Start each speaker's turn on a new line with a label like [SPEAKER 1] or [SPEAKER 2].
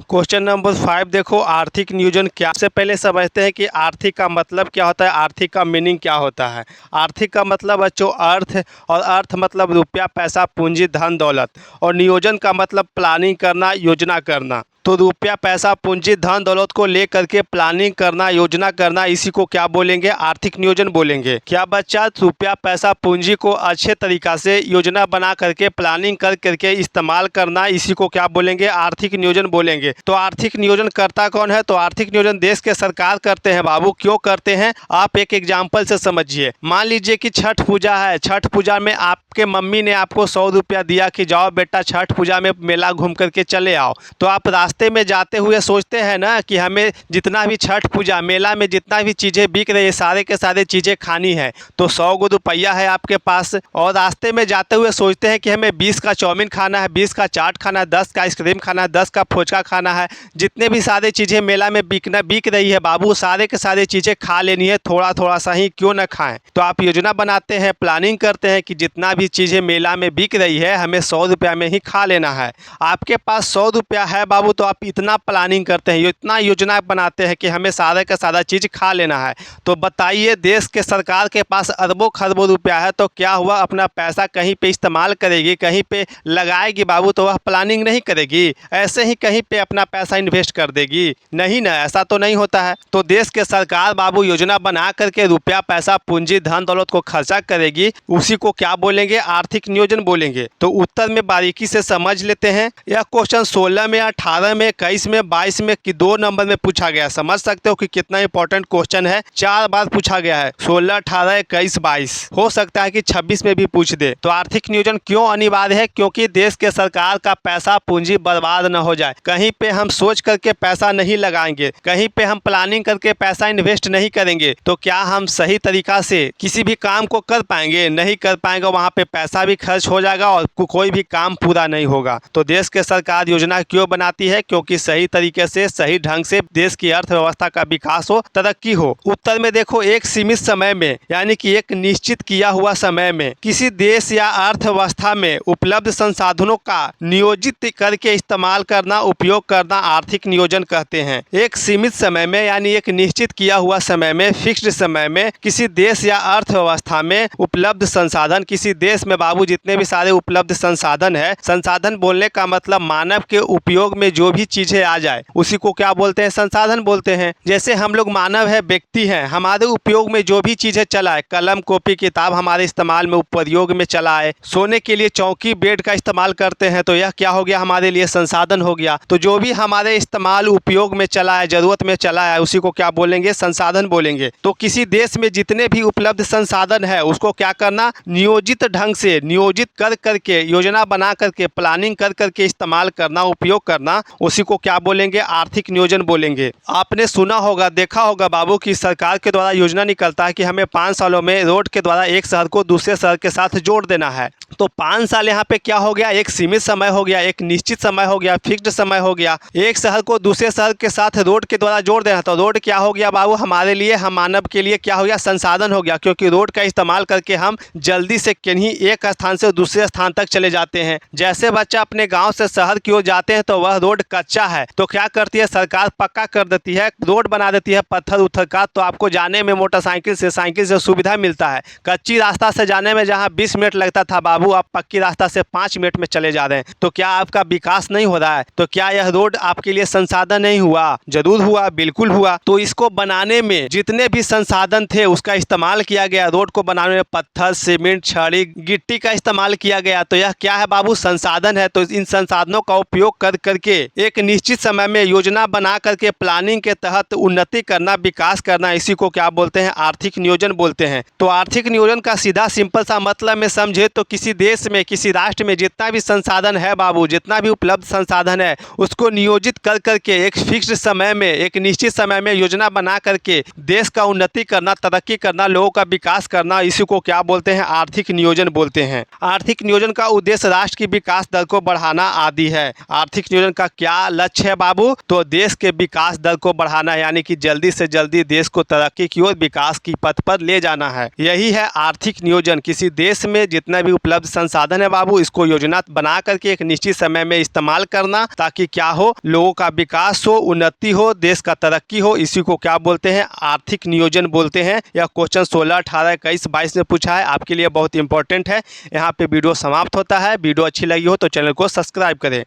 [SPEAKER 1] Question number 5 देखो, आर्थिक नियोजन क्या। सबसे पहले समझते हैं कि आर्थिक का मतलब क्या होता है, आर्थिक का मीनिंग क्या होता है। आर्थिक का मतलब बच्चों अर्थ, और अर्थ मतलब रुपया, पैसा, पूंजी, धन, दौलत। और नियोजन का मतलब प्लानिंग करना, योजना करना। तो रुपया, पैसा, पूंजी, धन, दौलत को लेकर के प्लानिंग करना, योजना करना, इसी को क्या बोलेंगे, आर्थिक नियोजन बोलेंगे। क्या बच्चा, रुपया, पैसा, पूंजी को अच्छे तरीक़ा से योजना बना करके प्लानिंग कर करके इस्तेमाल करना, इसी को क्या बोलेंगे, आर्थिक नियोजन बोलेंगे। तो आर्थिक नियोजन करता कौन है, तो आर्थिक नियोजन देश के सरकार करते हैं बाबू। क्यों करते हैं, आप एक एग्जाम्पल से समझिए। मान लीजिए कि छठ पूजा है, छठ पूजा में आपके मम्मी ने आपको 100 रुपया दिया कि जाओ बेटा छठ पूजा में मेला घूम करके चले आओ। तो आप रास्ते में जाते हुए सोचते हैं ना कि हमें जितना भी छठ पूजा मेला में जितना भी चीज़ें बिक रही है सारे के सारे चीज़ें खानी है। तो 100 रुपया है आपके पास, और रास्ते में जाते हुए सोचते हैं कि हमें 20 का चाउमीन खाना है, 20 का चाट खाना है, 10 का आइसक्रीम खाना है, 10 का फुचका खाना है। जितने भी सारे चीज़ें मेला में बिक रही है बाबू, सारे के सारे चीज़ें खा लेनी है, थोड़ा थोड़ा सा ही क्यों ना खाएं। तो आप योजना बनाते हैं, प्लानिंग करते हैं कि जितना भी चीज़ें मेला में बिक रही है हमें 100 रुपया में ही खा लेना है। आपके पास 100 रुपया है बाबू, तो आप इतना प्लानिंग करते हैं, इतना योजना बनाते हैं कि हमें सारा का सारा चीज़ खा लेना है। तो बताइए, देश के सरकार के पास अरबों खरबों रुपया है, तो क्या हुआ, अपना पैसा कहीं पे इस्तेमाल करेगी, कहीं पे लगाएगी बाबू, तो वह प्लानिंग नहीं करेगी। ऐसे ही कहीं पे अपना पैसा इन्वेस्ट कर देगी, नहीं ना, ऐसा तो नहीं होता है। तो देश के सरकार बाबू योजना बना करके रुपया, पैसा, पूंजी, धन दौलत को खर्चा करेगी, उसी को क्या बोलेंगे, आर्थिक नियोजन बोलेंगे। तो उत्तर में बारीकी से समझ लेते हैं। यह क्वेश्चन 16 में, 18 में, 21 में, 22 में कि 2 नंबर में पूछा गया। समझ सकते हो कि कितना इंपॉर्टेंट क्वेश्चन है, 4 बार पूछा गया है, 16, 18, 21, 22। हो सकता है कि 26 में भी पूछ दे। तो आर्थिक नियोजन क्यों अनिवार्य है, क्योंकि देश के सरकार का पैसा पूंजी बर्बाद न हो जाए। कहीं पे हम सोच करके पैसा नहीं लगाएंगे, कहीं पे हम प्लानिंग करके पैसा इन्वेस्ट नहीं करेंगे, तो क्या हम सही तरीका से किसी भी काम को कर पाएंगे, नहीं कर पाएंगे। वहाँ पे पैसा भी खर्च हो जाएगा और कोई भी काम पूरा नहीं होगा। तो देश के सरकार योजना क्यों बनाती है, क्योंकि सही तरीके से, सही ढंग से देश की अर्थव्यवस्था का विकास हो, तरक्की हो। उत्तर में देखो, एक सीमित समय में, यानी कि एक निश्चित किया हुआ समय में किसी देश या अर्थव्यवस्था में उपलब्ध संसाधनों का नियोजित करके इस्तेमाल करना, उपयोग करना आर्थिक नियोजन कहते हैं। एक सीमित समय में, यानी एक निश्चित किया हुआ समय में, फिक्स्ड समय में किसी देश या अर्थव्यवस्था में उपलब्ध संसाधन, किसी देश में बाबू जितने भी सारे उपलब्ध संसाधन है, संसाधन बोलने का मतलब मानव के उपयोग में जो भी चीजें आ जाए उसी को क्या बोलते हैं, संसाधन बोलते हैं। जैसे हम लोग मानव है, व्यक्ति हैं, हमारे उपयोग में जो भी चीजें चला है, कलम, कॉपी, किताब हमारे इस्तेमाल में, प्रयोग में चला है, सोने के लिए चौकी, बेड का इस्तेमाल करते हैं, तो यह क्या हो गया, हमारे लिए संसाधन हो गया। तो जो भी हमारे इस्तेमाल उपयोग में चला है, जरूरत में चला है, उसी को क्या बोलेंगे, संसाधन बोलेंगे। तो किसी देश में जितने भी उपलब्ध संसाधन है उसको क्या करना, नियोजित ढंग से, नियोजित कर करके, योजना बना करके, प्लानिंग कर करके इस्तेमाल करना, उपयोग करना, उसी को क्या बोलेंगे, आर्थिक नियोजन बोलेंगे। आपने सुना होगा, देखा होगा बाबू कि सरकार के द्वारा योजना निकलता है कि हमें 5 सालों में रोड के द्वारा एक शहर को दूसरे शहर के साथ जोड़ देना है। तो 5 साल यहाँ पे क्या हो गया, एक सीमित समय हो गया, एक निश्चित समय हो गया, फिक्स्ड समय हो गया। एक शहर को दूसरे शहर के साथ रोड के द्वारा जोड़ देना, तो रोड क्या हो गया बाबू, हमारे लिए, हम मानव के लिए क्या हो गया, संसाधन हो गया। क्योंकि रोड का इस्तेमाल करके हम जल्दी से कहीं एक स्थान से दूसरे स्थान तक चले जाते हैं। जैसे बच्चा अपने गाँव से शहर की ओर जाते हैं तो वह रोड कच्चा है, तो क्या करती है सरकार, पक्का कर देती है, रोड बना देती है पत्थर उथर का, तो आपको जाने में मोटरसाइकिल से, साइकिल से सुविधा मिलता है। कच्ची रास्ता से जाने में जहाँ 20 मिनट लगता था बाबू, आप पक्की रास्ता से 5 मिनट में चले जा रहे हैं। तो क्या आपका विकास नहीं हो रहा है, तो क्या यह रोड आपके लिए संसाधन नहीं हुआ, जरूर हुआ, बिल्कुल हुआ। तो इसको बनाने में जितने भी संसाधन थे उसका इस्तेमाल किया गया, रोड को बनाने में पत्थर, सीमेंट, छड़ी, गिट्टी का इस्तेमाल किया गया। तो यह क्या है बाबू, संसाधन है। तो इन संसाधनों का उपयोग कर करके एक निश्चित समय में योजना बना करके प्लानिंग के तहत उन्नति करना, विकास करना, इसी को क्या बोलते हैं, आर्थिक नियोजन बोलते हैं। तो आर्थिक नियोजन का सीधा सिंपल सा मतलब में समझे तो किसी देश में, किसी राष्ट्र में जितना भी संसाधन है बाबू, जितना भी उपलब्ध संसाधन है उसको नियोजित कर करके एक फिक्स्ड समय में, एक निश्चित समय में योजना बना करके देश का उन्नति करना, तरक्की करना, लोगों का विकास करना, इसी को क्या बोलते हैं, आर्थिक नियोजन बोलते हैं। आर्थिक नियोजन का उद्देश्य राष्ट्र की विकास दर को बढ़ाना आदि है। आर्थिक नियोजन का क्या क्या लक्ष्य है बाबू? तो देश के विकास दर को बढ़ाना है, यानी कि जल्दी से जल्दी देश को तरक्की की ओर विकास की पथ पर ले जाना है। यही है आर्थिक नियोजन। किसी देश में जितना भी उपलब्ध संसाधन है बाबू, इसको योजना बना करके एक निश्चित समय में इस्तेमाल करना, ताकि क्या हो, लोगों का विकास हो, उन्नति हो, देश का तरक्की हो। इसी को क्या बोलते हैं? आर्थिक नियोजन बोलते हैं। यह क्वेश्चन 16, 18, 21, 22 में पूछा है, आपके लिए बहुत इंपॉर्टेंट है। यहाँ पे वीडियो समाप्त होता है। वीडियो अच्छी लगी हो तो चैनल को सब्सक्राइब करें।